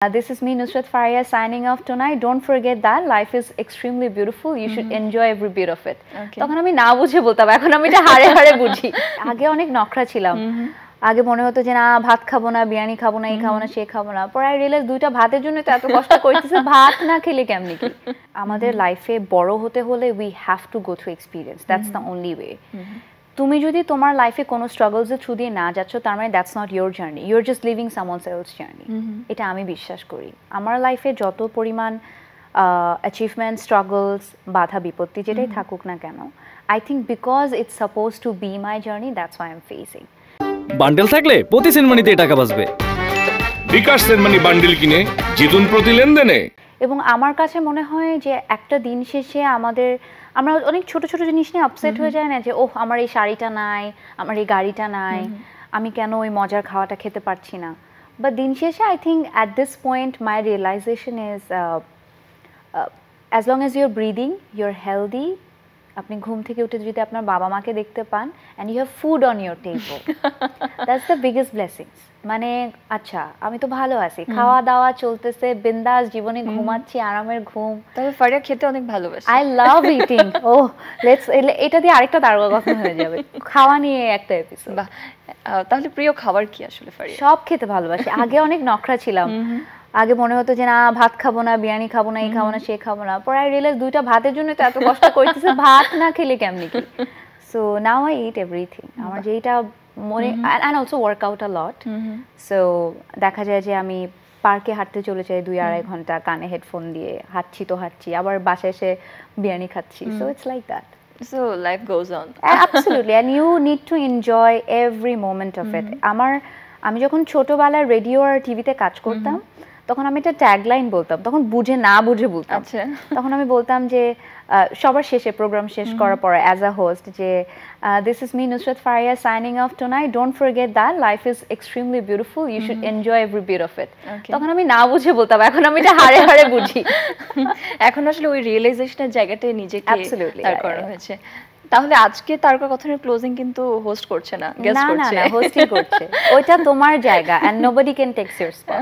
This is me, Nusrat Faria, signing off tonight. Don't forget that life is extremely beautiful. You should enjoy every bit of it. তখন আমি না বুঝে বলতাম, এখন আমি এটা হাড়ে হাড়ে বুঝি। আগে অনেক নখরা ছিলাম। আগে মনে হতো যে না ভাত খাবো না, বিরিয়ানি খাবো না, এই খাবো না, সে খাবো না। পরে আই রিয়েলাইজ দুইটা ভাতের জন্য তো এত কষ্ট করতেছে, ভাত না খেলে কেমনি কি? আমাদের লাইফে বড় হতে হলে we have to go through experience. That's the only way. তুমি যদি তোমার লাইফে কোনো স্ট্রাগলসের থ্রু দিয়ে না যাচ্ছ, তার মানে that's not your journey, you are just living someone else journey. এটা আমি বিশ্বাস করি। আমার লাইফে যত পরিমাণ অ্যাচিভমেন্ট, স্ট্রাগলস, বাধা বিপত্তি যেটাই থাকুক না কেন, I think because it's suppose two B my journey, that's why I am facing. Bundle থাকলে প্রতি সেনমানিতে টাকা বাঁচবে। বিকাশ সেনমানি বান্ডেল কিনে জিতুন প্রতি লেনদেনে। এবং আমার কাছে মনে হয় যে একটা দিন শেষে আমরা অনেক ছোট ছোট জিনিস নিয়ে আপসেট হয়ে যায় না, যে ওহ আমার এই শাড়িটা নাই, আমার এই গাড়িটা নাই, আমি কেন ওই মজার খাওয়াটা খেতে পারছি না। বাট দিন শেষে I think at this point my realisation is as long as your breathing, your healthy, আপনি ঘুম থেকে উঠে যদি আপনার বাবা মাকে দেখতে পান and you have food on your table, that's the biggest blessings. মানে আচ্ছা আমি তো ভালো আছি, খাওয়া দাওয়া চলতেছে, বিন্দাস জীবনে ঘুমাচ্ছি, আরামের ঘুম। তবে ফারিয়া খেতে অনেক ভালোবাসে। I love eating. Oh let's, এটা দিয়ে আরেকটা দারুণ কথা হয়ে যাবে, খাওয়া নিয়ে একটা এপিসোড। তাহলে প্রিয় খাবার কি আসলে ফারিয়া? সব খেতে ভালোবাসি। আগে অনেক নখরা ছিলাম। আগে মনে হতো যে না ভাত খাবো না, বিরিয়ানি খাবো না, এই খাবো না, সে খাবো না। পরে আই রিয়েলাইজ দুইটা ভাতের জন্য তো এত কষ্ট করতেছে, ভাত না খেলে কেমনি কি? So now I eat everything. আমার যেটা মনে, and also workout a lot. So দেখা যায় যে আমি পার্কে হাঁটতে চলে যাই 2-2.5 ঘন্টা, কানে হেডফোন দিয়ে হাঁটছি তো হাঁটছি, আবার বাসায় এসে বিরিয়ানি খাচ্ছি। So it's like that. So life goes on. Absolutely, and you need to enjoy every moment of it. আমি যখন ছোটবেলায় রেডিও আর টিভিতে কাজ করতাম, তখন আমি একটা ট্যাগলাইন বলতাম, তখন না বুঝে বলতাম। তখন আমি বলতাম যে সবার শেষে, প্রোগ্রাম শেষ করার পরে অ্যাজ আ হোস্ট, যে this is me Nusrat Faria signing off tonight. Don't forget that life is extremely beautiful. You should enjoy every bit of it. তখন আমি না বুঝে বলতাম, এখন আমি এটা হাড়ে হাড়ে বুঝি। এখন আসলে ওই রিয়েলাইজেশনের জায়গাটায় নিজেকে তার করা হয়েছে। তাহলে আজকে তারকা কথার ক্লোজিং কিন্তু হোস্ট করছে না, গেস্ট করছে। না না, হোস্টই করছে। ওইটা তোমার জায়গা, and nobody can take your spot.